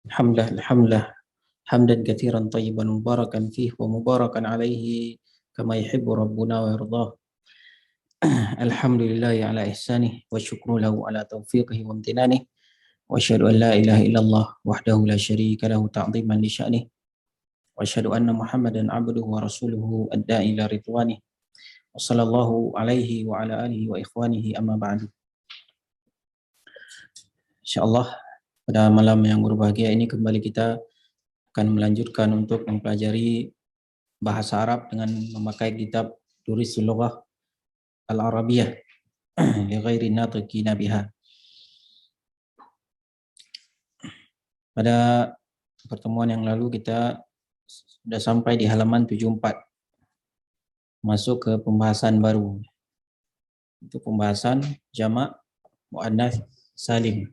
Alhamdulillah, hamdan katsiran tayyiban mubarakan fihi wa mubarakan alaihi kama yuhibbu rabbuna wa yardah. Alhamdulillahi ala ihsanih wa syukru lahu ala taufiqihi wa amtinanih wa asyhadu an la ilaha illallah wahdahu la syarika lahu ta'dhiman li sya'nih wa asyhadu anna Muhammadan abduhu wa rasuluhu ad-da'i ila ridwanih wa sallallahu alaihi wa ala alihi wa ikhwanihi amma ba'du. Insyaallah pada malam yang berbahagia ini kembali kita akan melanjutkan untuk mempelajari bahasa Arab dengan memakai kitab Durisul Lughah Al-Arabiyah li ghairi natiqina biha. Pada pertemuan yang lalu kita sudah sampai di halaman 74. Masuk ke pembahasan baru. Itu pembahasan jamak muannats salim.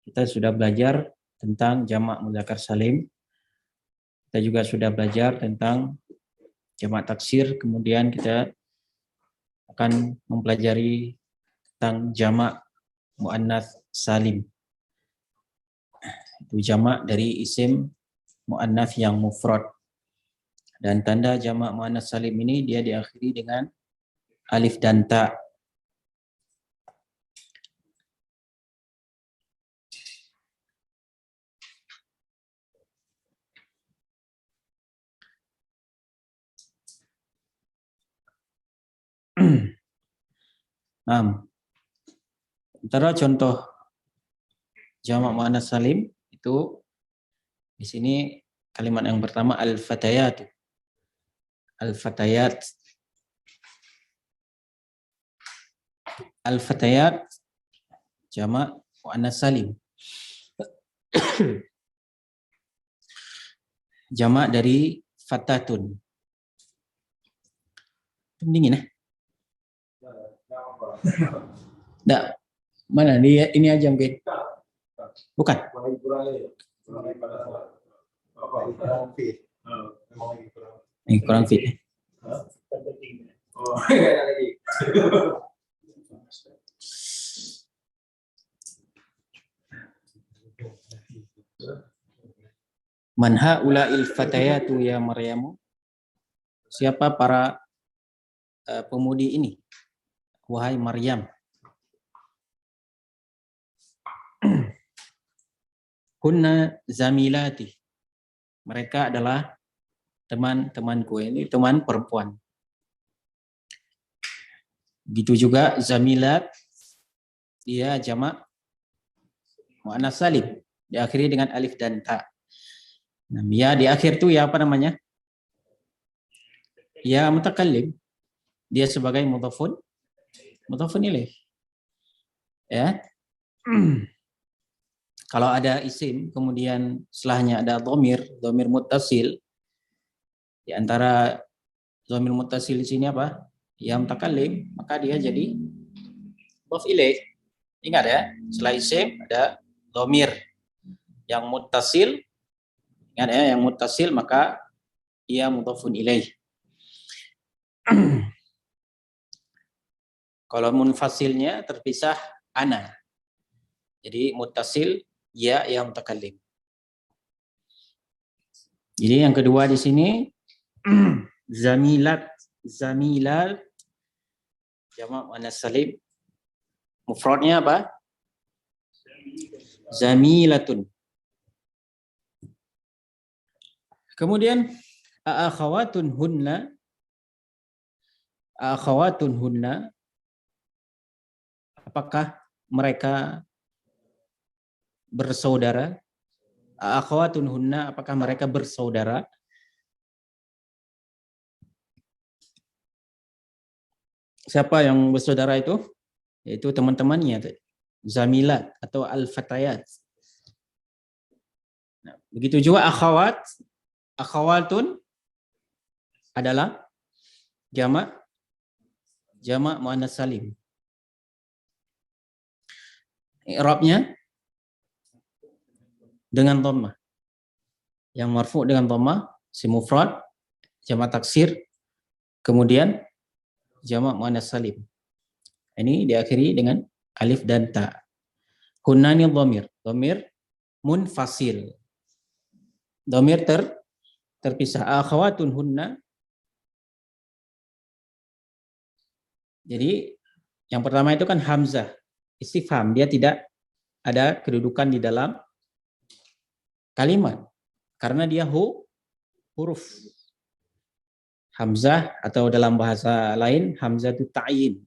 Kita sudah belajar tentang jamak mudzakkar salim. Kita juga sudah belajar tentang jamak taksir, kemudian kita akan mempelajari tentang jamak muannats salim. Itu jamak dari isim muannats yang mufrad. Dan tanda jamak muannats salim ini dia diakhiri dengan alif dan ta. Nah, antara contoh jamak muannats salim itu di sini kalimat yang pertama al-fatayat. Al-fatayat. Al-fatayat jamak muannats salim. Jamak dari fatatun. Dingin ya? Enggak. Mana dia ini aja mungkin. Bukan. Ini kurang fit. Man haula'il fatayatu ya Maryamu? Siapa para pemudi ini? Wahai Maryam. Kunna zamilati. Mereka adalah teman-temanku, ini teman perempuan. Begitu juga zamilat, dia jamak muannats salim, diakhiri dengan alif dan ta. Nah, ya di akhir itu ya apa namanya? Ya mutakallim. Dia sebagai mudhafun ilaih. Ya. Kalau ada isim kemudian setelahnya ada dhamir muttasil, di antara dhamir muttasil di sini apa? Ya mutakallim, maka dia jadi mudhaf ilaih. Ingat ya, setelah isim ada dhamir yang muttasil. Ingat ya, yang muttasil maka ia mudhafun ilaih. Kalau munfasilnya terpisah ana. Jadi muttasil ya yang mutakallim. Jadi yang kedua di sini zamilat jamak muannats salim. Mufradnya apa? Zamilatun. Kemudian akhawatun hunna, apakah mereka bersaudara? Akhawatun hunna, apakah mereka bersaudara? Siapa yang bersaudara itu? Yaitu teman-temannya, zamilat atau al-fatayat. Nah, begitu juga akhawatun adalah jamak muannats salim. I'rabnya dengan dhammah. Yang marfu dengan dhammah, si mufrad, jamak taksir, kemudian jamak muannats salim. Ini diakhiri dengan alif dan ta. Hunna ni dhamir munfasil. Dhamir terpisah. Akhawatun hunna. Jadi yang pertama itu kan hamzah istifham, dia tidak ada kedudukan di dalam kalimat karena dia huruf. Hamzah atau dalam bahasa lain hamzah itu ta'yin.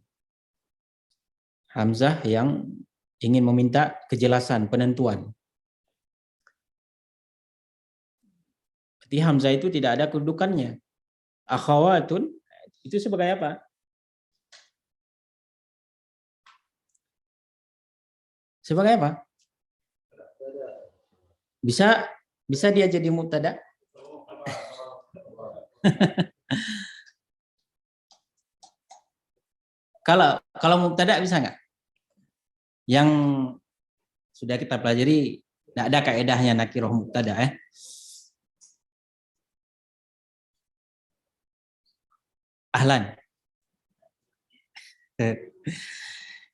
Hamzah yang ingin meminta kejelasan, penentuan. Jadi hamzah itu tidak ada kedudukannya. Akhawatun itu sebagai apa? Sebagai apa? Bisa dia jadi mubtada? Kalau mubtada bisa nggak? Yang sudah kita pelajari tidak ada kaedahnya nakirah mubtada ya. Ahlan.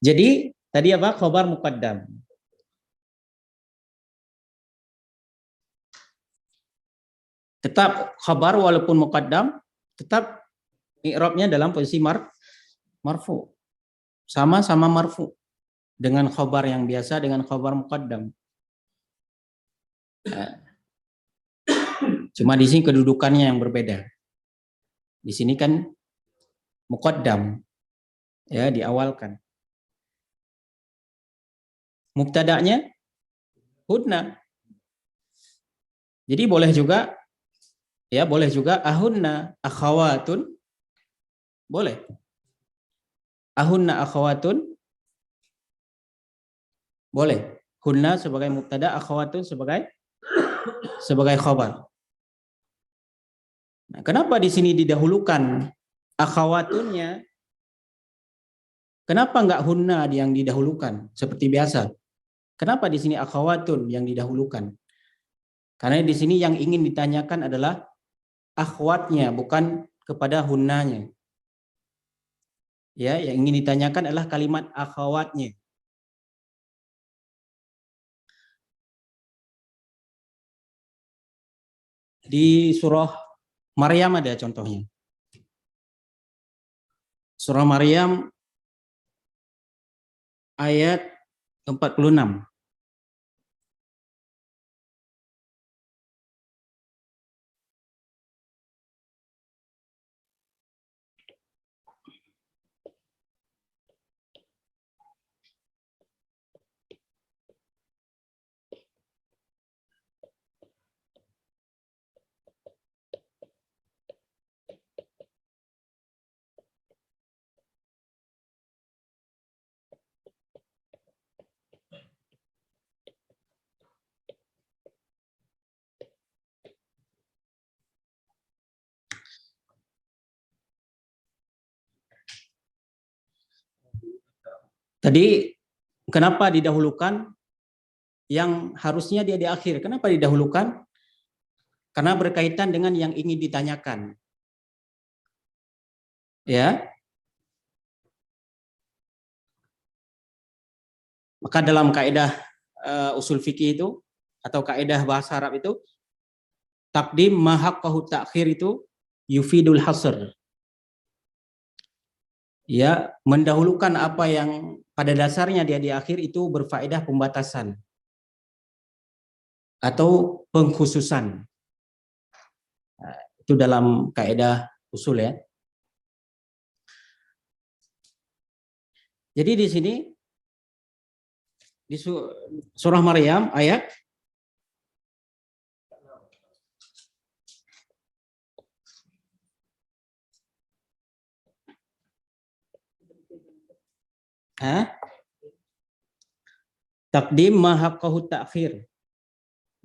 Jadi tadi apa? Khobar muqaddam. Tetap khabar walaupun muqaddam, tetap i'rabnya dalam posisi marfu. Sama-sama marfu. Dengan khabar yang biasa dengan khabar muqaddam. Cuma di sini kedudukannya yang berbeda. Di sini kan muqaddam, ya, diawalkan. Mubtada'nya hunna. Jadi boleh juga ahunna akhawatun. Boleh. Ahunna akhawatun. Boleh. Hunna sebagai mubtada, akhawatun sebagai khabar. Nah, kenapa di sini didahulukan akhawatunnya? Kenapa enggak hunna yang didahulukan seperti biasa? Kenapa di sini akhawatun yang didahulukan? Karena di sini yang ingin ditanyakan adalah akhwatnya, bukan kepada hunnanya. Ya, yang ingin ditanyakan adalah kalimat akhawatnya. Di surah Maryam ada contohnya. Surah Maryam ayat 46. Tadi kenapa didahulukan yang harusnya dia di akhir? Kenapa didahulukan? Karena berkaitan dengan yang ingin ditanyakan. Ya. Maka dalam kaidah usul fikih itu atau kaidah bahasa Arab itu takdim ma haqqahu ta'khir itu yufidul hasr. Ya, mendahulukan apa yang pada dasarnya dia di akhir itu berfaedah pembatasan atau pengkhususan. Nah, itu dalam kaidah usul ya. Jadi di sini di surah Maryam ayat takdim ma haqqahu ta'khir.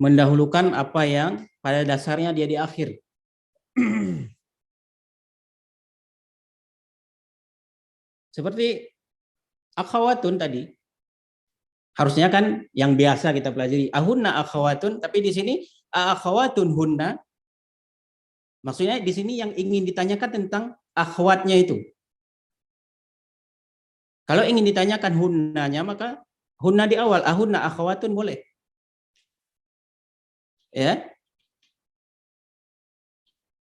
Mendahulukan apa yang pada dasarnya dia di akhir. Seperti akhawatun tadi. Harusnya kan yang biasa kita pelajari ahunna akhawatun, tapi di sini akhawatun hunna. Maksudnya di sini yang ingin ditanyakan tentang akhwatnya itu. Kalau ingin ditanyakan hunnanya maka hunna di awal, ahunna akhawatun boleh. Ya.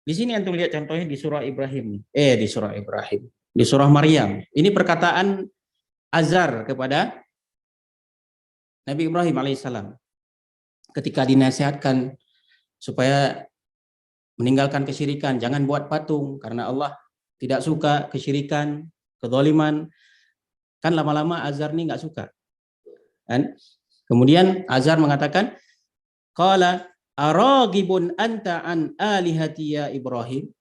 Di sini antum lihat contohnya di surah Ibrahim. Di surah Ibrahim. Di surah Maryam. Ini perkataan Azar kepada Nabi Ibrahim alaihissalam. Ketika dinasihatkan supaya meninggalkan kesyirikan, jangan buat patung karena Allah tidak suka kesyirikan, kezaliman. Kan lama-lama Azar ini nggak suka. Kan? Kemudian Azar mengatakan, qala araghibun anta an alihati ya Ibrahim?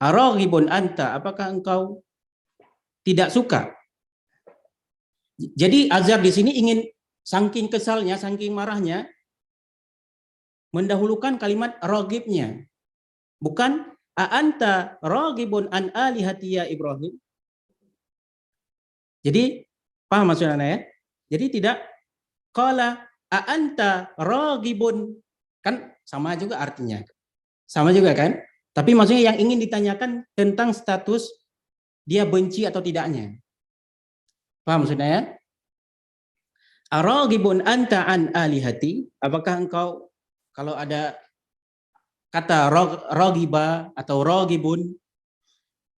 Araghibun anta, apakah engkau tidak suka? Jadi Azar di sini ingin saking kesalnya, saking marahnya mendahulukan kalimat raghibnya. Bukan a'anta raghibun an alihati ya Ibrahim. Jadi paham maksudnya ya? Jadi tidak qala a'anta raghibun, kan sama juga artinya. Sama juga kan? Tapi maksudnya yang ingin ditanyakan tentang status dia benci atau tidaknya. Paham maksudnya ya? Araghibun anta an alihati, apakah engkau, kalau ada kata raghiba atau raghibun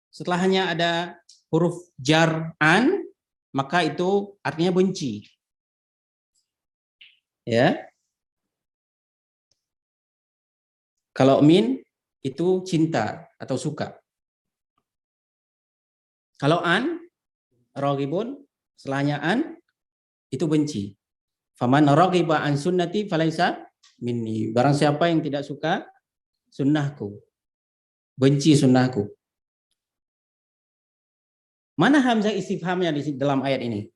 setelahnya ada huruf jar an, maka itu artinya benci. Ya. Kalau min itu cinta atau suka. Kalau an, raghibun, setelahnya an itu benci. Faman raghiba an sunnati falaisa minni. Barang siapa yang tidak suka sunnahku, benci sunnahku. Mana hamzah istifhamnya di dalam ayat ini?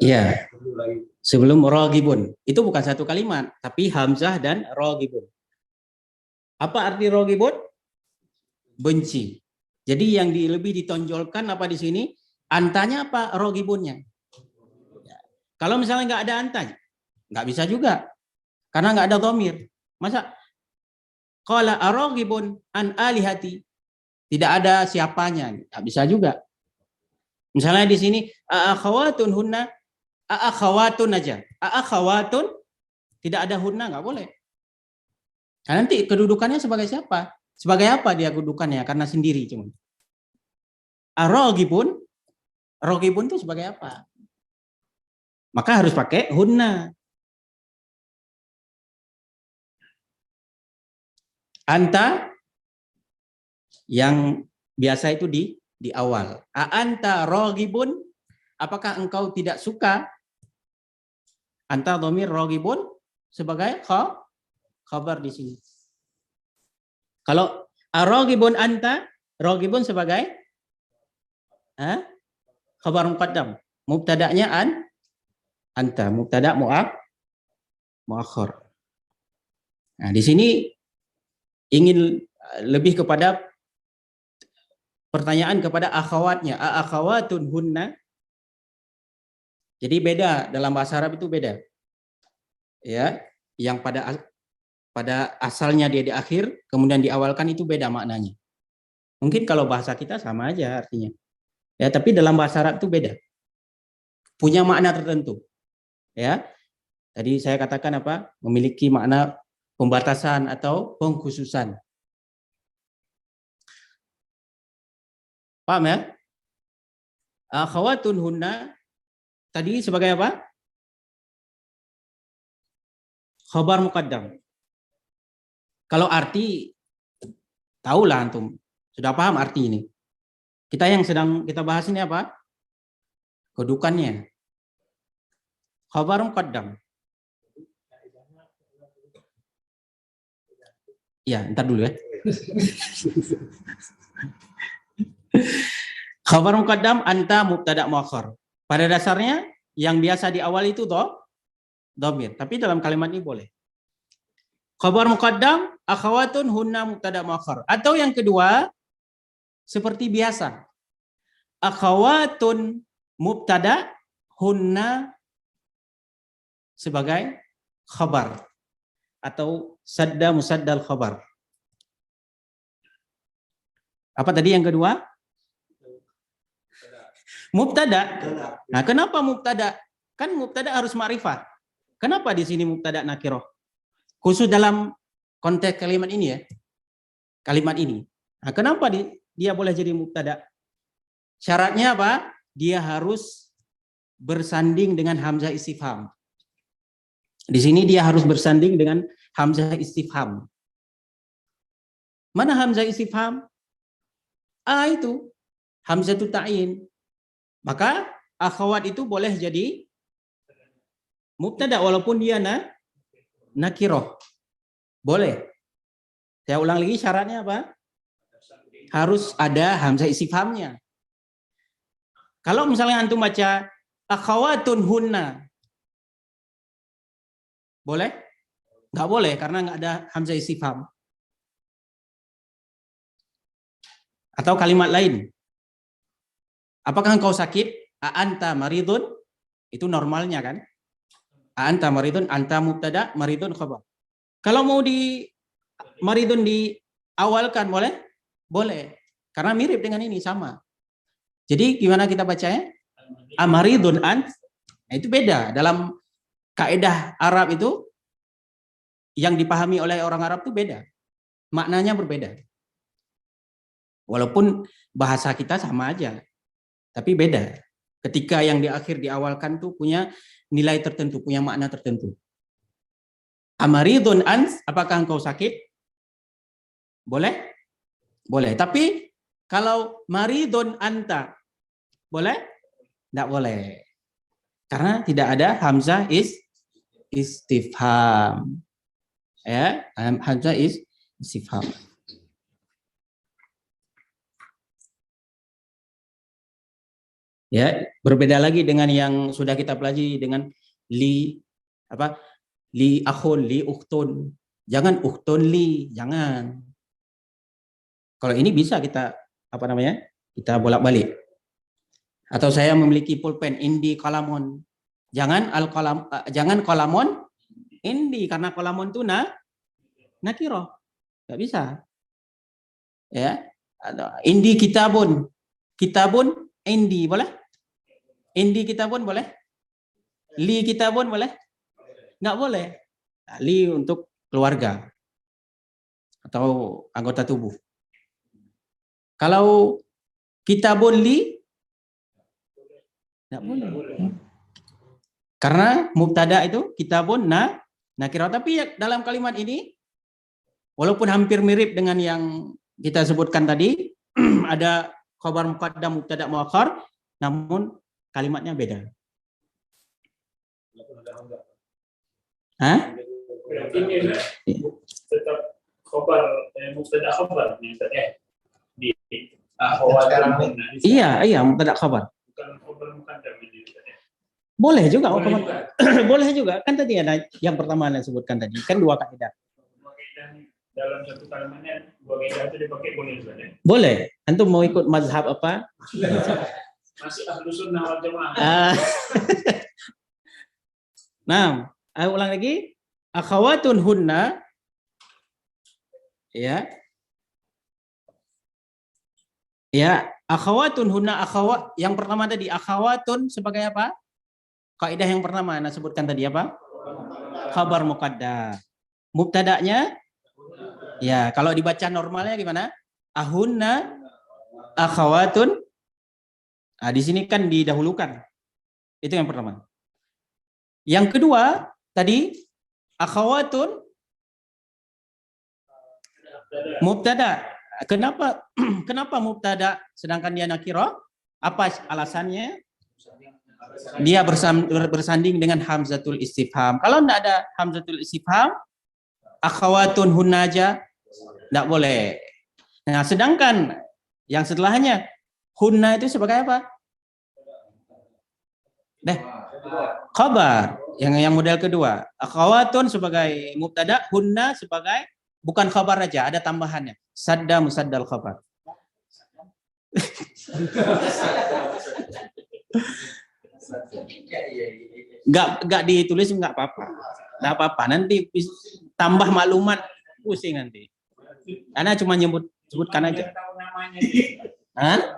Ya, sebelum raghibun. Itu bukan satu kalimat, tapi hamzah dan raghibun. Apa arti raghibun? Benci. Jadi yang lebih ditonjolkan apa di sini? Antanya apa raghibunnya? Ya. Kalau misalnya nggak ada antanya, nggak bisa juga. Karena nggak ada dhamir. Masa qala araghibun an alihati, tidak ada siapanya, nggak bisa juga. Misalnya di sini akhawatun hunna, akhawatun aja. Akhawatun tidak ada hunna, nggak boleh. Nah, nanti kedudukannya sebagai siapa? Sebagai apa dia kedudukannya? Karena sendiri cuma. Araghibun, raghibun itu sebagai apa? Maka harus pakai hunna. Anta yang biasa itu di awal. Anta raghibun, apakah engkau tidak suka? Anta dhamir raghibun sebagai khabar di sini. Kalau araghibun anta, raghibun sebagai khabar muqaddam. Mubtada'nya anta, mubtada' muakhar. Nah, di sini ingin lebih kepada pertanyaan kepada akhawatnya. Akhawatun hunna. Jadi beda dalam bahasa Arab itu beda. Ya, yang pada asalnya dia di akhir, kemudian diawalkan itu beda maknanya. Mungkin kalau bahasa kita sama aja artinya. Ya, tapi dalam bahasa Arab itu beda. Punya makna tertentu. Ya. Tadi saya katakan apa? Memiliki makna pembatasan atau pengkhususan. Paham ya? Akhawatun hunna tadi sebagai apa? Khabar muqaddam. Kalau arti tahulah antum, sudah paham arti ini. Kita yang sedang kita bahas ini apa? Kedudukannya. Khabar muqaddam. Ya, ntar dulu ya. Khabar muqaddam anta mubtada' muakhar. Pada dasarnya yang biasa di awal itu dhamir, tapi dalam kalimat ini boleh. Khabar muqaddam akhawatun hunna mubtada' muakhar. Atau yang kedua seperti biasa. Akhawatun mubtada' hunna sebagai khabar atau sadda musaddal khabar. Apa tadi yang kedua? Mubtada. Nah, kenapa mubtada? Kan mubtada harus ma'rifah. Kenapa di sini mubtada nakiroh? Khusus dalam konteks kalimat ini ya. Kalimat ini. Nah, kenapa dia boleh jadi mubtada? Syaratnya apa? Dia harus bersanding dengan hamzah istifham. Di sini dia harus bersanding dengan hamzah istifham. Mana hamzah istifham? Itu hamzah itu ta'in. Maka akhwat itu boleh jadi mubtada walaupun dia nakiroh. Boleh. Saya ulang lagi, syaratnya apa? Harus ada hamzah istifhamnya. Kalau misalnya antum baca akhawatun hunna, boleh? Nggak boleh karena nggak ada hamzah istifham. Atau kalimat lain. Apakah engkau sakit? A'anta maridun? Itu normalnya kan? A'anta maridun, anta mubtada, maridun khabar. Kalau mau di maridun diawalkan boleh? Boleh. Karena mirip dengan ini, sama. Jadi gimana kita bacanya? Amaridun an. Nah, itu beda. Dalam kaidah Arab itu yang dipahami oleh orang Arab itu beda. Maknanya berbeda. Walaupun bahasa kita sama aja, tapi beda. Ketika yang di akhir diawalkan tuh punya nilai tertentu, punya makna tertentu. Amaridun ans, apakah engkau sakit? Boleh? Boleh. Tapi kalau maridun anta, boleh? Tidak boleh. Karena tidak ada hamzah istifham. Ya, hamzah istifham. Ya, berbeda lagi dengan yang sudah kita pelajari dengan li akhun, li ukhtun. Jangan ukhtun li, jangan. Kalau ini bisa kita kita bolak-balik. Atau saya memiliki pulpen indi qalamon. Jangan jangan qalamon indi karena qalamon itu nakiro. Enggak bisa. Ya. Indi kitabun. Kitabun indi boleh? Indi kitabun boleh? Li kitabun boleh? Enggak boleh. Nah, li untuk keluarga atau anggota tubuh. Kalau kitabun li enggak boleh. Karena mubtada itu kitabun nakirah. Tapi ya, dalam kalimat ini walaupun hampir mirip dengan yang kita sebutkan tadi, ada khabar muqaddam, mubtada muakhar, namun kalimatnya beda. Hah? Berarti ini tetap khabar mubtada khabar di Iya, mubtada khabar. Bukan khabar muqaddam ini. Boleh juga, boleh juga. Kan tadi ada yang pertama yang sebutkan tadi, kan dua kaidah. Dalam satu kalimatnya dua kaidah itu dipakai boleh juga. Boleh. Antum mau ikut mazhab apa? Masih ahlus sunnah wal jamaah. Nah, ulang lagi. Akhawatun hunna, ya, akhawatun hunna, akhawat. Yang pertama tadi akhawatun sebagai apa? Kaidah yang pertama Anda sebutkan tadi apa? Khabar muqaddam. Mubtada'nya, ya, kalau dibaca normalnya gimana? Ahunna akhawatun. Nah, di sini kan didahulukan. Itu yang pertama. Yang kedua, tadi akhawatun mubtada. Kenapa mubtada sedangkan dia nakirah? Apa alasannya? Dia bersanding dengan hamzatul istifham. Kalau tidak ada hamzatul istifham, akhawatun hunnaja tidak boleh. Nah, sedangkan yang setelahnya hunna itu sebagai apa? Khabar. Yang model kedua. Akhawatun sebagai mubtada, hunna sebagai bukan khabar aja, ada tambahannya. Sadda musaddal khabar. Enggak ditulis enggak apa-apa. Enggak apa-apa. Nanti tambah maklumat pusing nanti. Karena cuma sebutkan aja. Hah?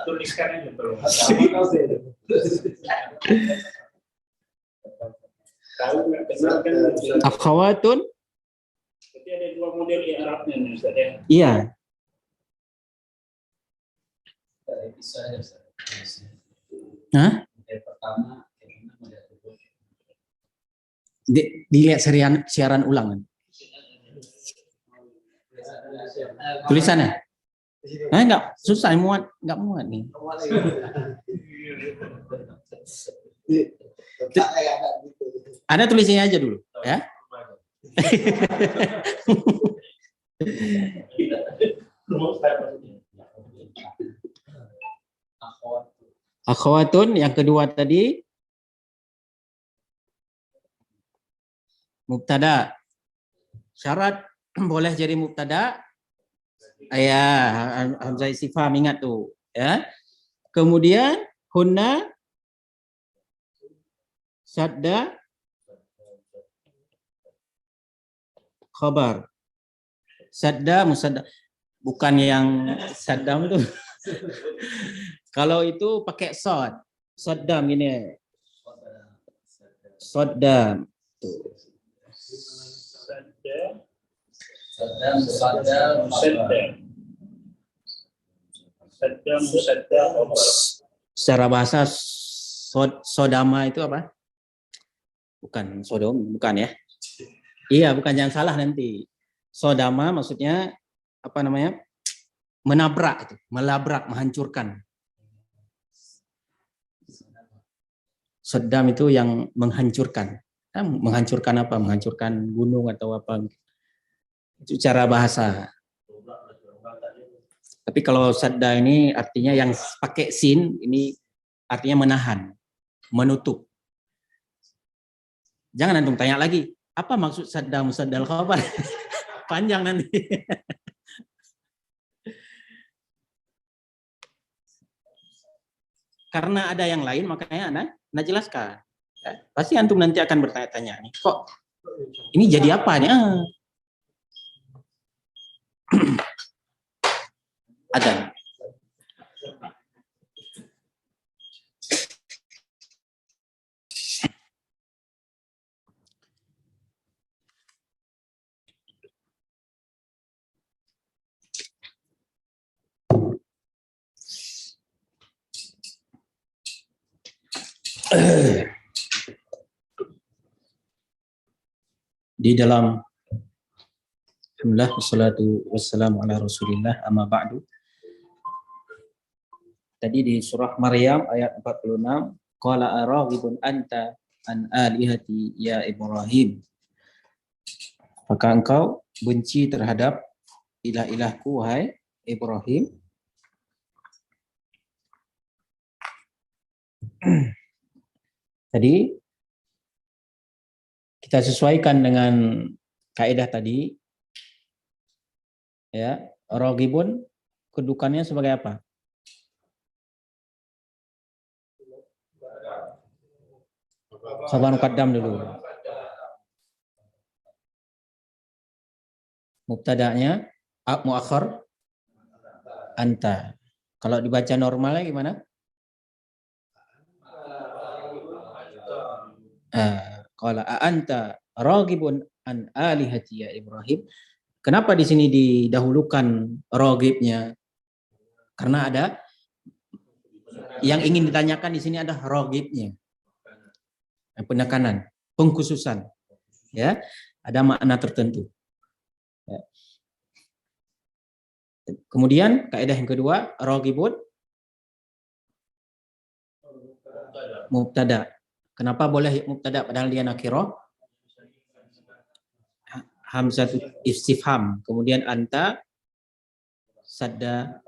Tuliskan aja tolong. Tahu nggak kenal kan? Akhawatun. Berarti ada dua model Arabnya nih Ustaz ya. Iya. Hah? Pertama, Dilihat siaran ulang. Tulisannya? Enggak, susah enggak muat nih. Ada tulisannya aja dulu, ya. Akhwatun yang kedua tadi mubtada. Syarat boleh jadi mubtada. Ya, hamzah istifham ingat tuh, ya. Kemudian hunna sadda khabar. Sadda musadda, bukan yang saddam tuh. Kalau itu pakai sod. Saddam gini. Saddam tuh. Secara bahasa sodama itu apa? Bukan sodom, bukan ya? Iya, bukan, jangan salah nanti. Sodama maksudnya apa namanya? Menabrak itu, melabrak, menghancurkan. Sodam itu yang menghancurkan. Menghancurkan apa? Menghancurkan gunung atau apa? Itu cara bahasa. Tapi kalau sadda ini artinya yang pakai sin, ini artinya menahan, menutup. Jangan antum tanya lagi, apa maksud sadda musaddal khabar? Panjang nanti. Karena ada yang lain, makanya Anda jelaskan. Ya, pasti antum nanti akan bertanya-tanya, kok ini jadi apa nih? Ada. Di dalam alhamdulillah wassalatu wassalamu ala rasulillah amma ba'du. Tadi di surah Maryam ayat 46, qala araghibun anta an alihati ya Ibrahim. Maka engkau benci terhadap ilah-ilahku wahai Ibrahim. Tadi kita sesuaikan dengan kaidah tadi, ya. Raghibun kedudukannya sebagai apa? Khabar muqaddam dulu. Mubtada'nya muakhar anta. Kalau dibaca normalnya gimana? Qala anta raghibun an alihati ya Ibrahim. Kenapa di sini didahulukan raghibnya? Karena ada yang ingin ditanyakan di sini ada raghibnya. Penekanan, pengkhususan. Ya, ada makna tertentu. Ya. Kemudian kaidah yang kedua, raghibun mubtada. Kenapa boleh mubtada padahal dia nakirah? Hamzatu istifham, kemudian anta sadda.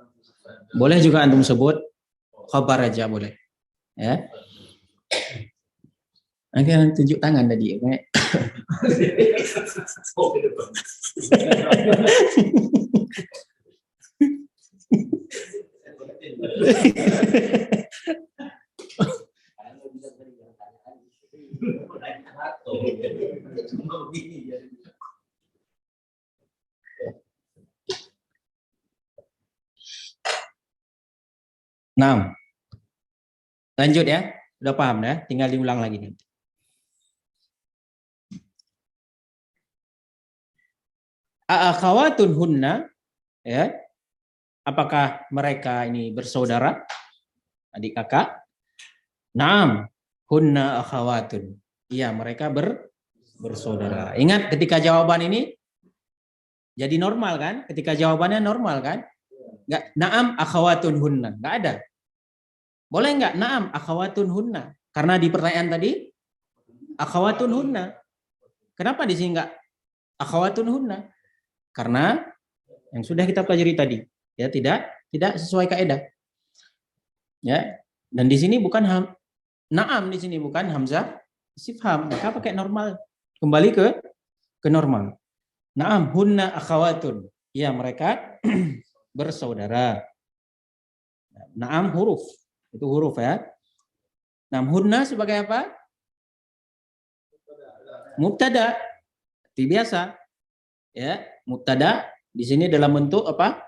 Boleh juga antum sebut khabar aja boleh. Ya. Nanti tunjuk tangan tadi. Nah, lanjut ya. Udah paham ya? Tinggal diulang lagi nih. Akhawatun hunna, ya. Apakah mereka ini bersaudara? Adik kakak? Naam, hunna akhawatun. Iya, mereka bersaudara. Ingat ketika jawaban ini jadi normal kan? Ketika jawabannya normal kan? Enggak, naam akhawatun hunna. Enggak ada. Boleh enggak? Naam akhawatun hunna. Karena di pertanyaan tadi akhawatun hunna. Kenapa di sini enggak akhawatun hunna? Karena yang sudah kita pelajari tadi, ya tidak sesuai kaidah. Ya. Dan di sini bukan naam, di sini bukan hamzah istifham, maka pakai normal. Kembali ke normal. Naam hunna akhawatun. Ya, mereka bersaudara. Naam huruf. Itu huruf ya. Naam hunna sebagai apa? Mubtada. Seperti biasa. Ya, mubtada di sini dalam bentuk apa?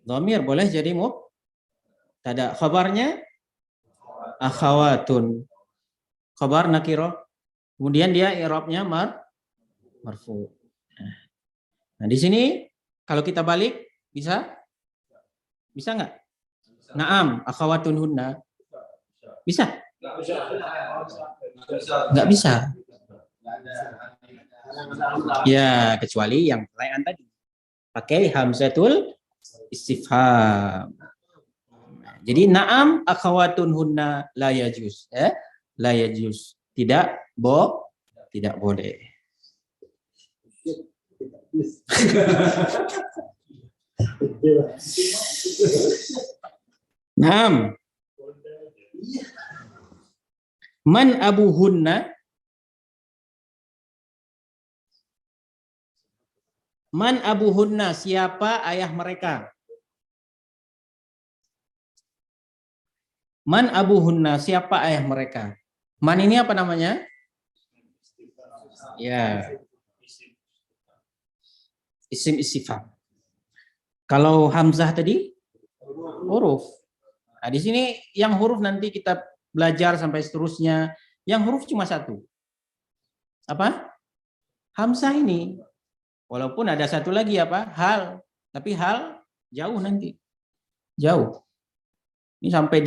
Dhamir, boleh jadi mubtada. Khabarnya akhawatun. Khabar nakirah. Kemudian dia i'rabnya marfu. Nah, di sini kalau kita balik bisa nggak? Naam akhawatun hunna. Bisa? Nggak bisa. Ya, kecuali yang pertanyaan tadi. Pakai hamzatul istifham. Jadi naam akhawatun hunna la yajuz, la yajuz. Tidak boleh. Naam. Man abuhunna? Man abuhunna, siapa ayah mereka? Man abuhunna, siapa ayah mereka? Man ini apa namanya? Ya. Isim istifham. Kalau hamzah tadi huruf. Nah, di sini yang huruf nanti kita belajar sampai seterusnya. Yang huruf cuma satu. Apa? Hamzah ini. Walaupun ada satu lagi apa? Hal. Tapi hal jauh nanti. Jauh. Ini sampai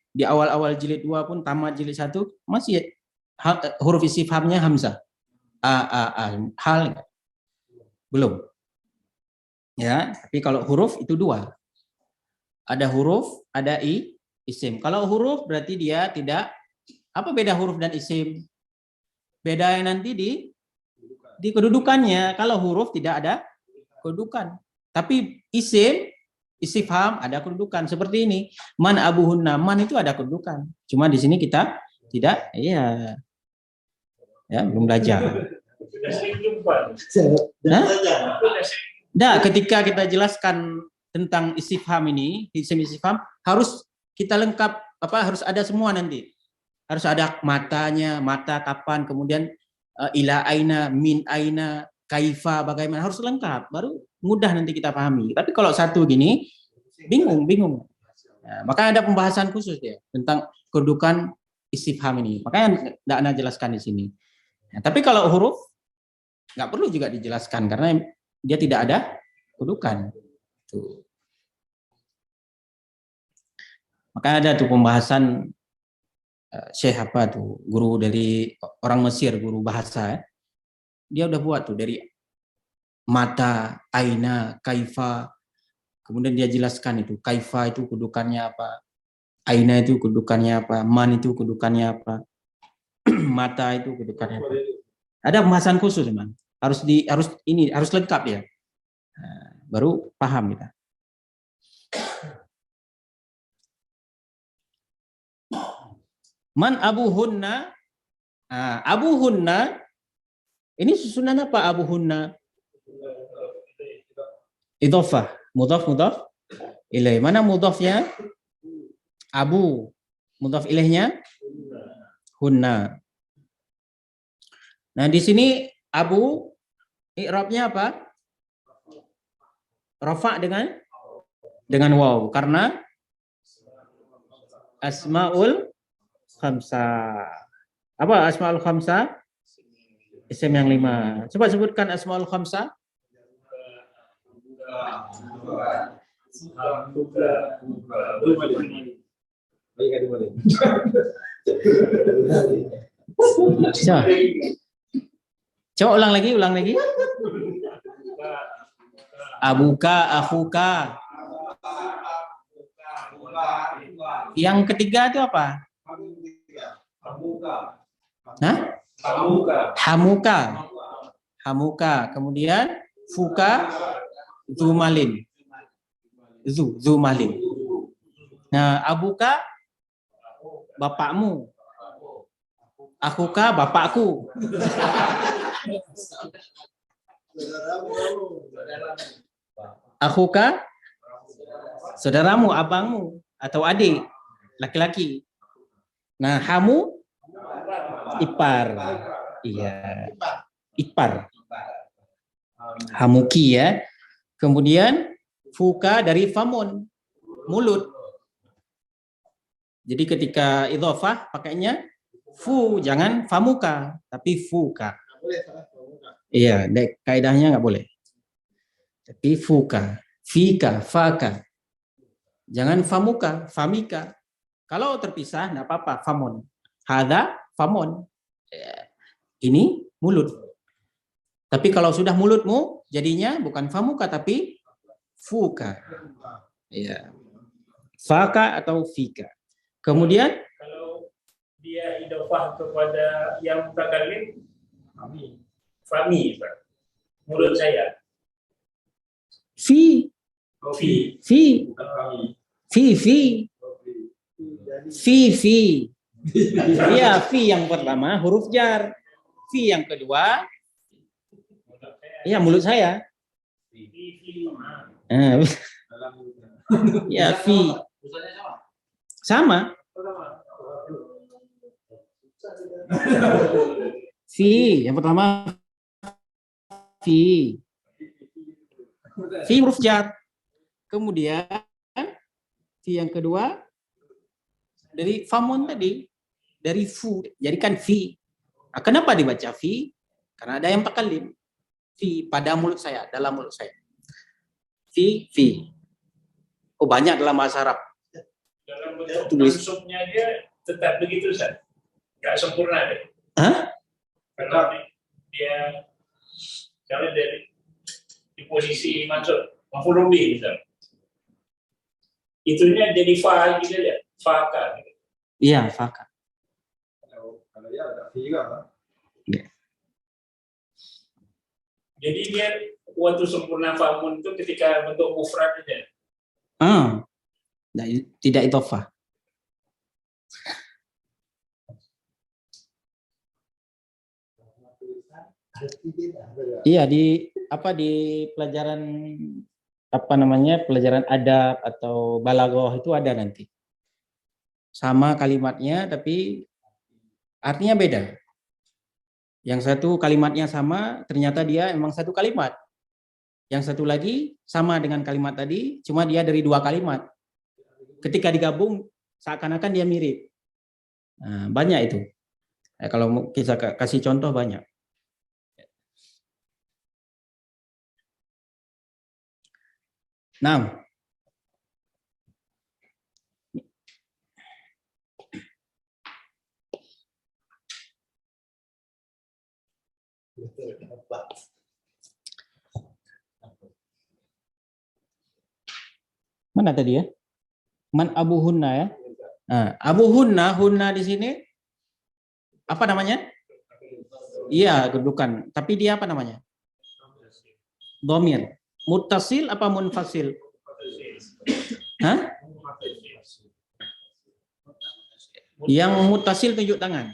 di awal-awal jilid 2 pun tamat jilid 1 masih huruf istifhamnya hamzah. Hal belum. Ya, tapi kalau huruf itu 2. Ada huruf, ada isim. Kalau huruf berarti dia tidak, apa beda huruf dan isim? Beda nanti di kedudukannya. Kalau huruf tidak ada kedudukan. Tapi isim, istifham ada kedudukan. Seperti ini. Man abuhunna, man itu ada kedudukan. Cuma di sini kita tidak, ya belum belajar. Nah, ketika kita jelaskan tentang istifham ini, isim istifham harus kita lengkap, harus ada semua nanti. Harus ada matanya, mata kapan, kemudian ila aina, min aina, kaifa, bagaimana, harus lengkap, baru mudah nanti kita pahami. Tapi kalau satu gini, bingung. Nah, makanya ada pembahasan khusus ya tentang kedudukan istifham ini. Makanya tidak Anda jelaskan di sini. Nah, tapi kalau huruf nggak perlu juga dijelaskan karena dia tidak ada kedudukan. Tuh. Makanya ada tuh pembahasan Syekh apa tuh, guru dari orang Mesir, guru bahasa ya. Dia udah buat tuh dari mata, aina, kaifa. Kemudian dia jelaskan itu, kaifa itu kedudukannya apa, aina itu kedudukannya apa, man itu kedudukannya apa, mata itu kedudukannya apa. Ada pembahasan khusus memang. Harus lengkap ya. Nah, baru paham kita. Man abuhunna. Abuhunna ini susunan apa abuhunna? Idhofah, mudhaf ilaih. Mana mudhafnya? Abu. Mudhaf ilaihnya hunna. Nah, di sini abu i'rabnya apa? Rafa dengan waw, karena Asmaul khamsah. Apa asmaul khamsah? Isim yang 5. Coba sebutkan asmaul khamsah. Coba ulang lagi. Abuka, akhuka. Yang ketiga itu apa? Hah? Hamuka. Kemudian fuka, zumalin. Zumalin. Nah, abuka bapakmu. Akhuka bapakku. Akhuka saudaramu, abangmu atau adik laki-laki. Nah, hamu ipar. Iya. Ipar. Hamuki ya. Kemudian fuka dari famun, mulut. Jadi ketika idhofah pakainya fu, jangan famuka, tapi fuka. Iya, kaidahnya nggak boleh. Tapi fuka, fika, faka. Jangan famuka, famika. Kalau terpisah nggak apa-apa, famun. Hada, famun. Ini mulut. Tapi kalau sudah mulutmu, jadinya bukan famuka tapi fuka. Ya. Faka atau fika. Kemudian kalau dia idofah kepada yang mutakallim, fami, mulut saya. Fi. Iya, fi yang pertama huruf jar. Fi yang kedua, iya mulut saya. Ya, fi. Sama. Fi yang pertama fi. Fi huruf jar. Kemudian fi yang kedua dari famun tadi, dari fu, jadikan fi. Nah, kenapa dibaca fi? Karena ada yang takalim. Fi pada mulut saya, dalam mulut saya. Fi. Oh, banyak dalam bahasa Arab. Dalam bentuk mansubnya dia tetap begitu, Ustaz. Enggak sempurna deh. Hah? Kalau dia misalnya di posisi mansub, maf'ul bih misalnya. Itunya jadi fa gitu ya, faka. Iya, faka. Kalau dia ada fi juga, Pak. Ya. Jadi dia waktu sempurna famun itu ketika bentuk mufrad aja. Tidak idhofah. Iya, di pelajaran pelajaran adab atau balaghah itu ada nanti. Sama kalimatnya tapi artinya beda. Yang satu kalimatnya sama, ternyata dia emang satu kalimat. Yang satu lagi sama dengan kalimat tadi, cuma dia dari dua kalimat. Ketika digabung seakan-akan dia mirip. Nah, banyak itu. Kalau kita kasih contoh banyak. Nah, mana tadi ya? Man abuhunna ya? Nah, abuhunna, hunna di sini apa namanya? Iya, kedudukan. Tapi dia apa namanya? Dhamir. Muttasil apa munfasil? Hah? Yang muttasil tunjuk tangan.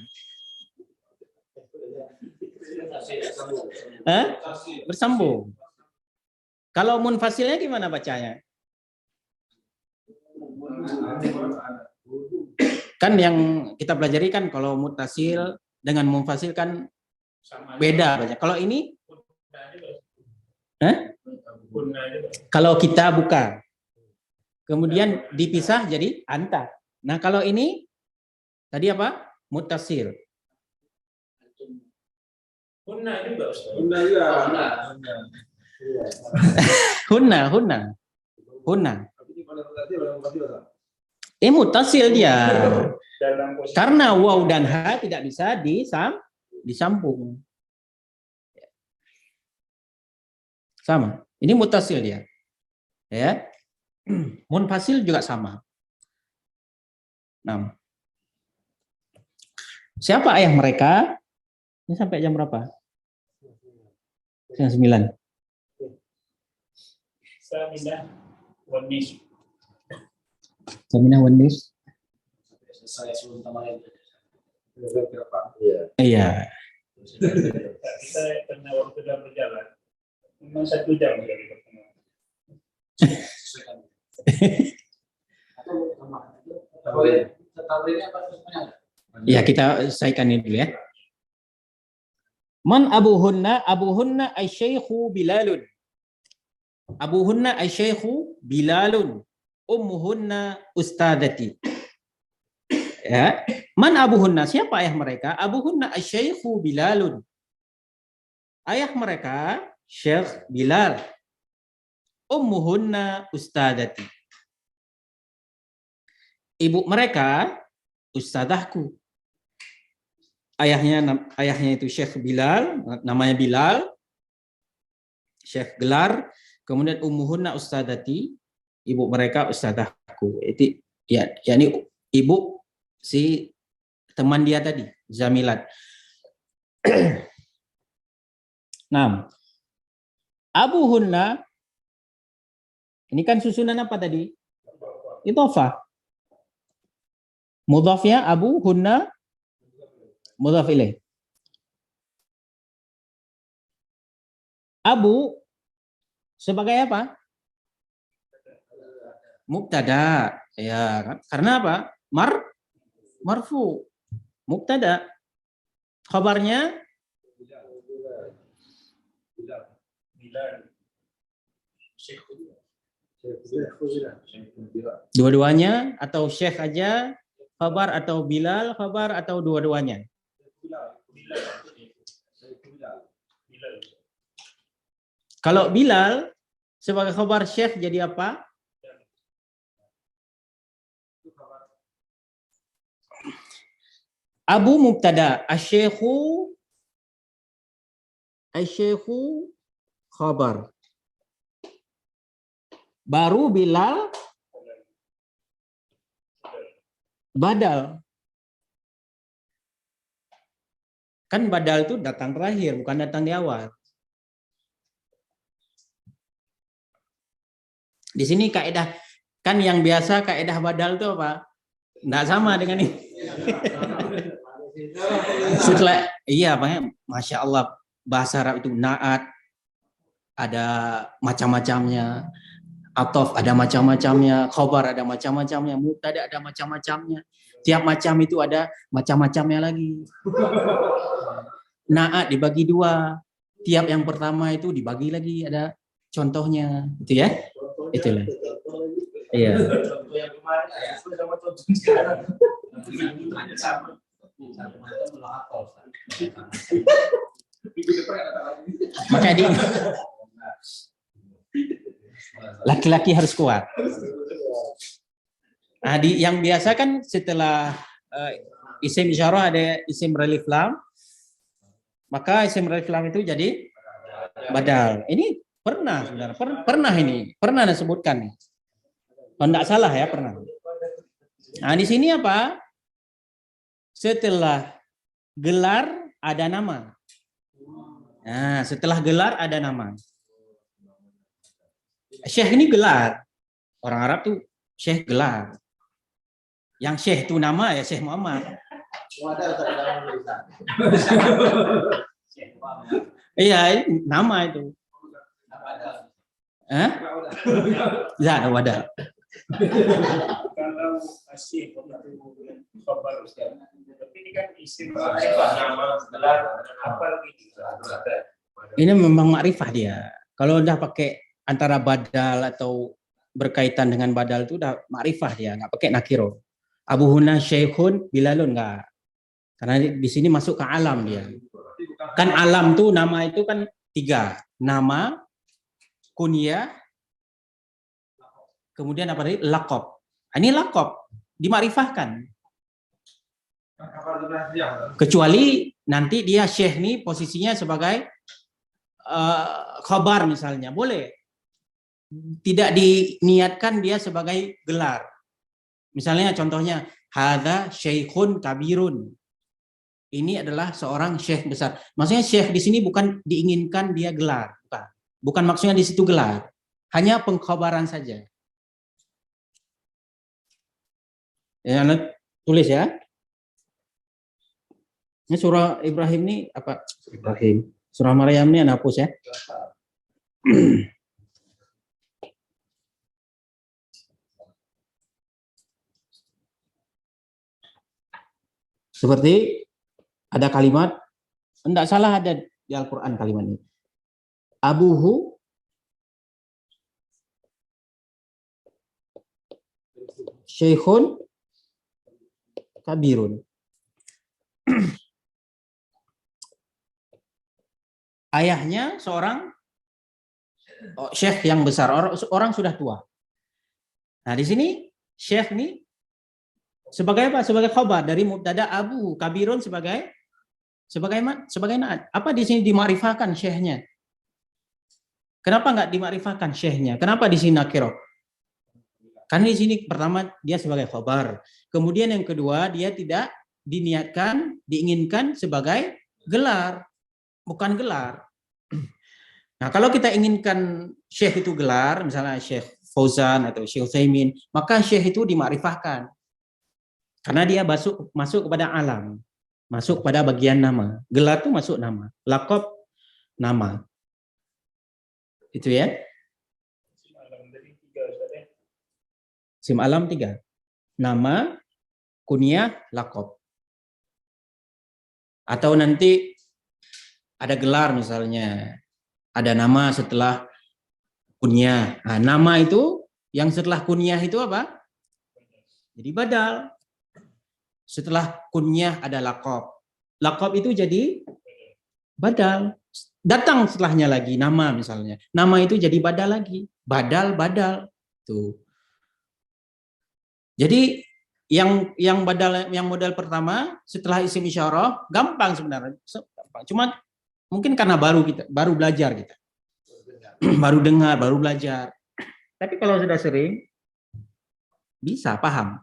Bersambung. Kalau munfasilnya gimana bacanya? Kan yang kita pelajari kan kalau muttasil dengan munfasil kan beda banyak. Kalau ini kalau kita buka kemudian dipisah jadi anta. Nah, kalau ini tadi apa? Muttasil. Hunna juga Ustaz. Bunda juga. Iya. Hunna. Tapi ini pada berarti orang berarti Ustaz. Muttasil dia. Dalam posisi Karena waw dan ha tidak bisa disambung. Sama. Ini muttasil dia. Ya. Munfasil juga sama. Nah. Siapa ayah mereka? Ini sampai jam berapa? Jam 9. Saminah wan nis. Saminah wan nis. Selesai sebelum tamat. Iya. Iya. Kita karena waktu sudah berjalan, memang 1 jam sudah kita ketemu. Ya, kita selesaikan ini dulu ya. Man abuhunna asy-syaikhu Bilalun. Abuhunna asy-syaikhu Bilalun. Ummuhunna ustadzati. Ya. Man abuhunna, siapa ayah mereka? Abuhunna asy-syaikhu Bilalun. Ayah mereka Syekh Bilal. Ummuhunna ustadzati. Ibu mereka ustadzahku. Ayahnya itu Syekh Bilal, namanya Bilal. Syekh gelar, kemudian ummuhunna ustadzati, ibu mereka ustadzahku. Itu ya, yakni ibu si teman dia tadi, Zamilat. Nah, abuhunna ini kan susunan apa tadi? Idhofah. Mudhafnya abuhunna mudhaf ilaih. Abu sebagai apa? Mubtada. Ya, karena apa? Marfu. Mubtada. Khabarnya Bilal. dua-duanya atau Syekh aja khabar atau Bilal khabar atau dua-duanya. Kalau Bilal sebagai khabar Syekh jadi apa? Abu mubtada, asy-syaikhu khabar. Baru Bilal badal. Kan badal itu datang terakhir, bukan datang di awal. Di sini kaidah kan yang biasa kaidah badal itu apa? Enggak sama dengan ini. Setelah iya, Masya Allah, bahasa Arab itu naat ada macam-macamnya, atof ada macam-macamnya, khobar ada macam-macamnya, mubtada ada macam-macamnya. Tiap macam itu ada macam-macamnya lagi. Naat dibagi 2. Tiap yang pertama itu dibagi lagi, ada contohnya, gitu ya. Itulah. Iya. Maka laki-laki harus kuat. Nah, yang biasa kan setelah isim isyarah ada isim relif lam, maka isim relif lam itu jadi badal. Ini pernah sebenarnya, pernah disebutkan nih. Kalau tidak salah ya pernah. Nah di sini apa? Setelah gelar ada nama. Nah setelah gelar ada nama. Syekh ini gelar. Orang Arab tuh Syekh gelar. Yang Syekh itu nama ya Syekh Muhammad. Iya nama itu. Ya wadah. Kalau asih khabar Ustaz. Tapi ini kan isim nama gelar apa lagi? Ini memang makrifah dia. Kalau udah pakai antara badal atau berkaitan dengan badal itu udah makrifah dia, nggak pakai nakiro. Abuhuna Syekhun Bilalun, enggak. Karena di sini masuk ke alam dia. Kan alam tuh nama itu kan 3. Nama, kunyah, kemudian apa tadi? Laqab. Ini laqab, dimakrifahkan. Kecuali nanti dia syekh nih posisinya sebagai khabar misalnya, boleh. Tidak diniatkan dia sebagai gelar. Misalnya contohnya, hadza syekhun kabirun. Ini adalah seorang syekh besar. Maksudnya syekh di sini bukan diinginkan dia gelar, bukan. Bukan maksudnya di situ gelar. Hanya pengkhabaran saja. Ya, tulis ya. Ini surah Ibrahim ini apa? Ibrahim. Surah Maryam ini Anda hapus ya. Seperti ada kalimat, tidak salah ada di Al-Quran kalimat ini. Abuhu syekhun kabirun. Ayahnya seorang syekh yang besar, orang sudah tua. Nah di sini syekh ini sebagai apa? Sebagai khabar dari mubtada abu kabirun sebagai naat. Apa di sini dimakrifahkan syekhnya? Kenapa nggak dimakrifahkan syekhnya? Kenapa di sini nakirah? Karena di sini pertama dia sebagai khabar. Kemudian yang kedua dia tidak diinginkan sebagai gelar, bukan gelar. Nah, kalau kita inginkan syekh itu gelar, misalnya Syekh Fauzan atau Syekh Utsaimin, maka syekh itu dimakrifahkan. Karena dia masuk kepada alam, masuk pada bagian nama. Gelar itu masuk nama, laqab nama. Itu ya. Sim alam 3. Nama, kunyah, laqab. Atau nanti ada gelar misalnya. Ada nama setelah kunyah. Nah, nama itu yang setelah kunyah itu apa? Jadi badal. Setelah kunyah ada laqab. Laqab itu jadi badal. Datang setelahnya lagi nama misalnya. Nama itu jadi badal lagi. Badal. Tuh. Jadi yang badal, yang modal pertama setelah isim isyarah gampang sebenarnya. Cuma mungkin karena baru belajar kita. Baru dengar, baru belajar. Tapi kalau sudah sering bisa paham.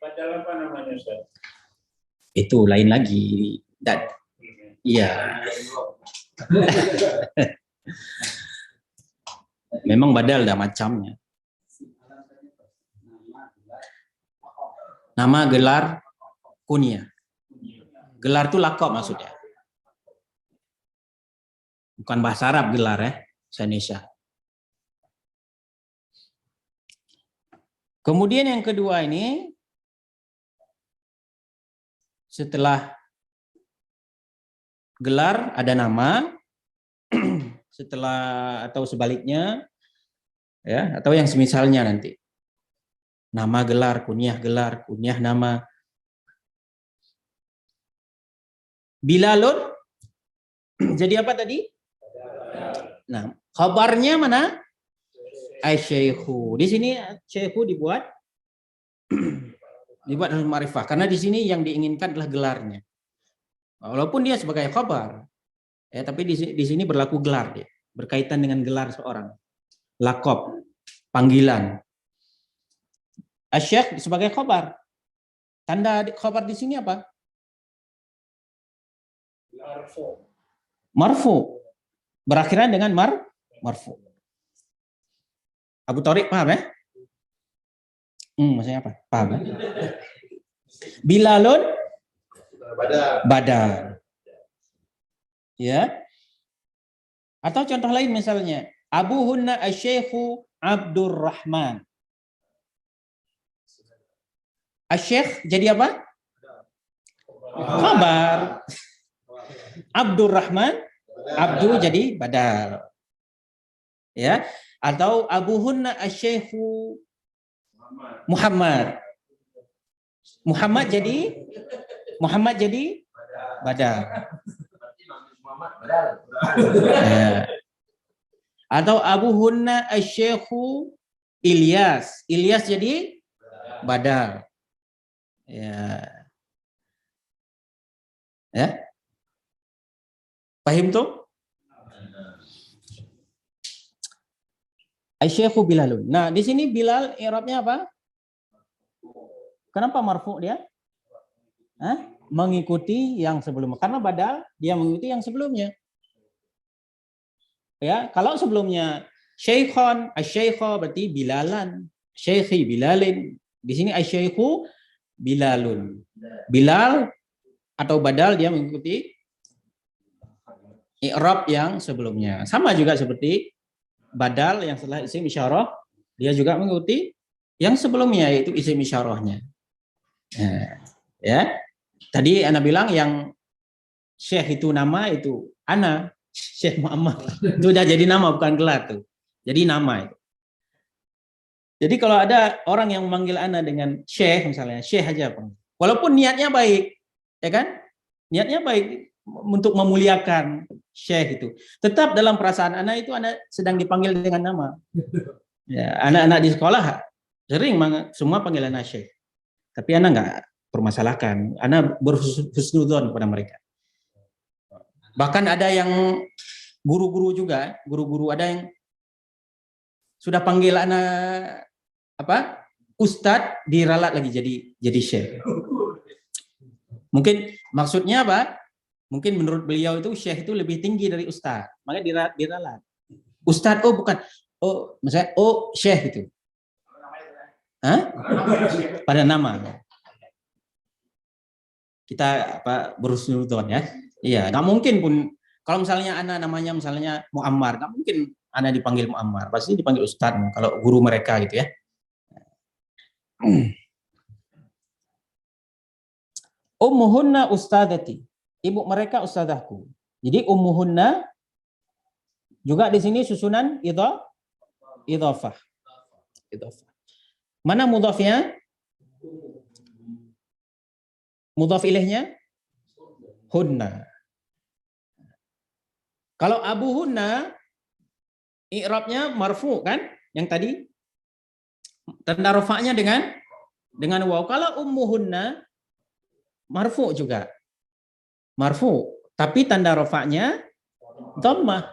Badal apa namanya, Ustaz? Itu lain lagi. Iya. Memang badal ada macamnya. Nama, gelar, kunyah. Gelar itu laqab maksudnya. Bukan bahasa Arab gelar ya, bahasa Indonesia. Kemudian yang kedua ini, setelah gelar ada nama, setelah atau sebaliknya, ya, atau yang semisalnya nanti. Nama gelar, kunyah nama. Bilalun, jadi apa tadi? Nah, khabarnya mana? Asy-syaikhu. Di sini syekhu dibuat harus ma'rifah karena di sini yang diinginkan adalah gelarnya. Walaupun dia sebagai khabar, ya, tapi di sini berlaku gelar dia, berkaitan dengan gelar seorang. Laqab, panggilan. Asy-syaikh sebagai khabar. Tanda khabar di sini apa? Marfu. Berakhiran dengan marfu. Abu Thoriq paham ya? Maksudnya apa? Paham ya? Bilalun badal. Ya. Atau contoh lain misalnya, Abuhunna asy-syaikhu Abdurrahman. Asy-syaikh jadi apa? Khabar. Abdurrahman, Abdu jadi badal. Ya, atau Abuhunna asy-syaikhu Muhammad. Muhammad jadi Badar. Ya. Atau Abu Hunna Asy-Syaikhu Ilyas. Ilyas jadi Badar. Ya. Ya. Paham tuh? Asy-Syaikhu Bilalun. Nah, di sini Bilal i'rabnya apa? Kenapa marfu dia? Hah? Mengikuti yang sebelumnya. Karena badal dia mengikuti yang sebelumnya. Ya, kalau sebelumnya Syaikhon, asy-syaikha berarti Bilalan, Syaikhi Bilalin. Di sini asy-syaikhu Bilalun. Bilal atau badal dia mengikuti i'rab yang sebelumnya. Sama juga seperti badal yang setelah isim isyarah, dia juga mengikuti yang sebelumnya yaitu isim isyarahnya. Nah, ya. Tadi Ana bilang yang Syekh itu nama itu Ana, Syekh Muhammad. Itu udah jadi nama bukan gelar tuh. Jadi nama itu. Jadi kalau ada orang yang memanggil Ana dengan Syekh misalnya, Syekh aja Bang. Walaupun niatnya baik, ya kan? Niatnya baik untuk memuliakan Syekh itu. Tetap dalam perasaan Ana itu Ana sedang dipanggil dengan nama. Ya, anak-anak di sekolah sering semua panggil Ana Syekh. Tapi Ana enggak permasalahkan. Ana berhusnudzon kepada mereka. Bahkan ada yang guru-guru juga, guru-guru ada yang sudah panggil anak apa? Ustadz diralat lagi jadi syekh. Mungkin maksudnya apa? Mungkin menurut beliau itu syekh itu lebih tinggi dari ustadz, makanya diralat. Ustadz oh bukan. Oh, misalnya oh syekh itu. Hah? Pada nama. Kita apa berhusnudzon ya. Iya, nggak mungkin pun kalau misalnya anak namanya misalnya Muammar, nggak mungkin anak dipanggil Muammar, pasti dipanggil Ustadz kalau guru mereka gitu ya. Ummuhunna ustadzati, ibu mereka ustadzahku. Jadi ummuhunna juga di sini susunan idhofah. Mana mudhafnya? Mudhaf ilaihnya? Hunna. Kalau Abu Hunna i'rabnya marfu kan? Yang tadi tanda rafa'nya dengan waw. Kalau ummuhunna marfu juga. Marfu, tapi tanda rafa'nya dhammah.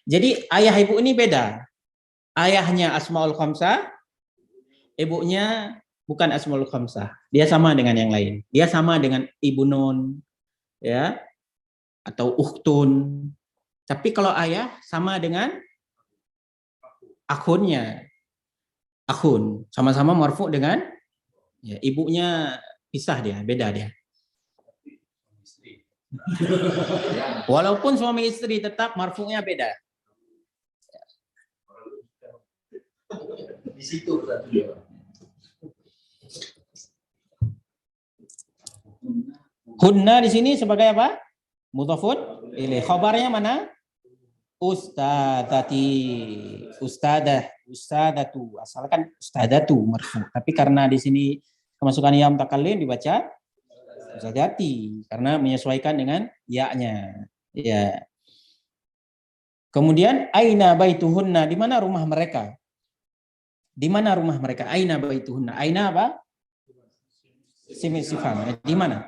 Jadi ayah ibu ini beda. Ayahnya Asmaul Khamsah, ibunya bukan Asmaul Khamsah. Dia sama dengan yang lain. Dia sama dengan ibnun ya atau ukhtun. Tapi kalau ayah sama dengan akhunnya. Akhun, sama-sama marfu dengan ya, ibunya pisah dia, beda dia. Walaupun suami istri tetap marfu'nya beda. Di situ berarti. Hunna di sini sebagai apa? Mudhafun ilaih. Khabarnya mana? Ustadzati, ustadzatu. Asalkan ustadzatu marfu. Tapi karena di sini kemasukan ya mutakallim dibaca ustadzati karena menyesuaikan dengan ya-nya. Ya. Kemudian aina baituhunna, di mana rumah mereka? Di mana rumah mereka? Aina baituhunna. Aina apa? Sifam. Di mana?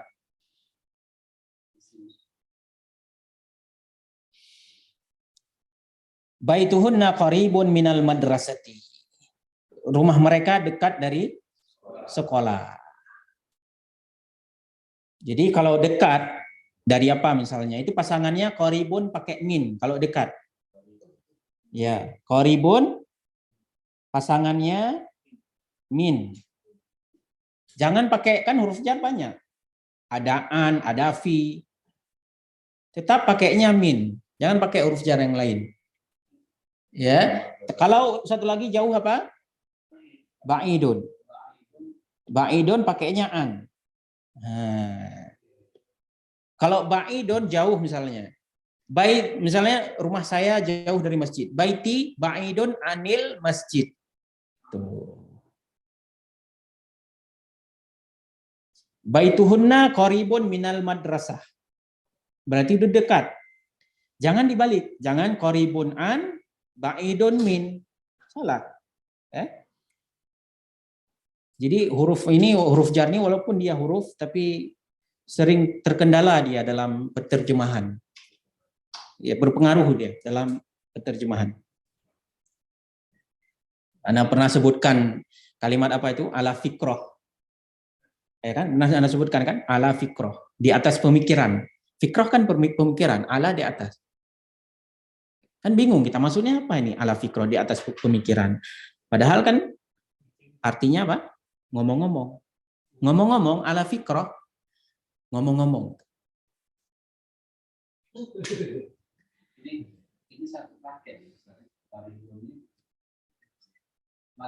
Baituhunna qaribun minal madrasati. Rumah mereka dekat dari sekolah. Jadi kalau dekat dari apa misalnya? Itu pasangannya qaribun pakai min kalau dekat. Ya, qaribun pasangannya min. Jangan pakai kan huruf jar banyak. Ada an, ada fi. Tetap pakainya min. Jangan pakai huruf jar yang lain. Ya, kalau satu lagi jauh apa? Ba'idun. Ba'idun pakainya an. Nah. Kalau ba'idun jauh misalnya. Bait misalnya rumah saya jauh dari masjid. Baiti ba'idun anil masjid. Tuh. Baituhunna qaribun minal madrasah. Berarti udah dekat. Jangan dibalik. Jangan qaribun an, ba'idun min. Salah. Jadi huruf ini, huruf jar ini walaupun dia huruf, tapi sering terkendala dia dalam penerjemahan. Ya, berpengaruh dia dalam penerjemahan. Anda pernah sebutkan kalimat apa itu? Ala fikroh. Ya kan? Anda sebutkan kan? Ala fikroh. Di atas pemikiran. Fikroh kan pemikiran. Ala di atas. Kan bingung kita maksudnya apa ini? Ala fikroh di atas pemikiran. Padahal kan artinya apa? Ngomong-ngomong. Ngomong-ngomong ala fikroh. Ngomong-ngomong. Ini satu paket.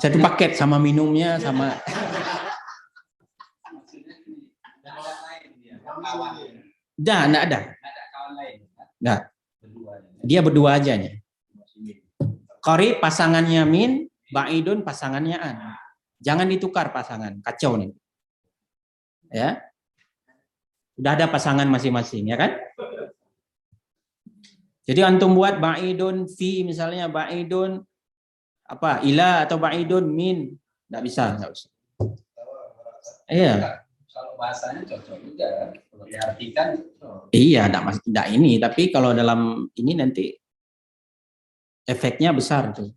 Satu paket sama minumnya sama. Enggak ada. Enggak. Dia berdua aja nih. Qari pasangannya min, ba'idun pasangannya an. Jangan ditukar pasangan, kacau nih. Ya. Sudah ada pasangan masing-masing, ya kan? Jadi antum buat ba'idun fi misalnya ba'idun apa ila atau ba'idun min, enggak bisa. Iya. Kalau bahasanya cocok juga, kalau diartikan. Iya, enggak ini, tapi kalau dalam ini nanti efeknya besar tuh.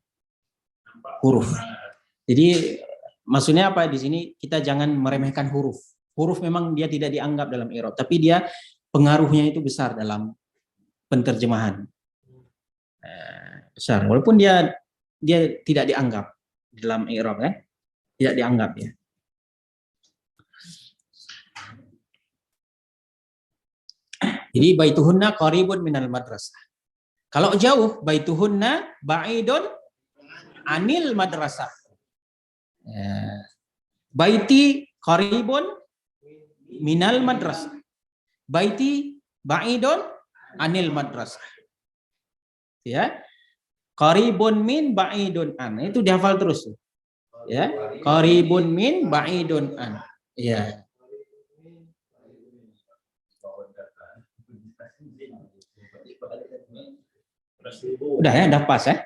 Huruf. Jadi maksudnya apa di sini? Kita jangan meremehkan huruf. Huruf memang dia tidak dianggap dalam i'rab, tapi dia pengaruhnya itu besar dalam penterjemahan. Besar. Walaupun dia tidak dianggap dalam i'rab kan? Tidak dianggap ya. Jadi baituhunna qaribun minal madrasah. Kalau jauh baituhunna ba'idun anil madrasah. Baiti qaribun minal madrasah. Baiti ba'idun anil madrasah. Ya. Qaribun min ba'idun an. Itu dihafal terus. Ya. Qaribun min ba'idun an. Ya. Udah ya, udah pas ya.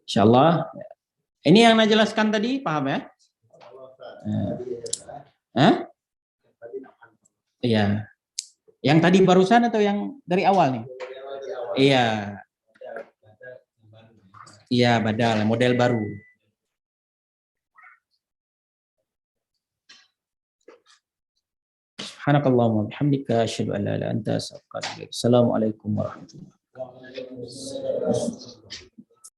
Insyaallah. Ini yang Anda jelaskan tadi, paham ya? Iya. Yang tadi barusan atau yang dari awal nih? Iya. Iya, badal, model baru. Subhanakallahumma wa bihamdika asyhadu an la ilaha illa anta astaghfiruka wa atubu ilaik. Assalamualaikum warahmatullahi wabarakatuh.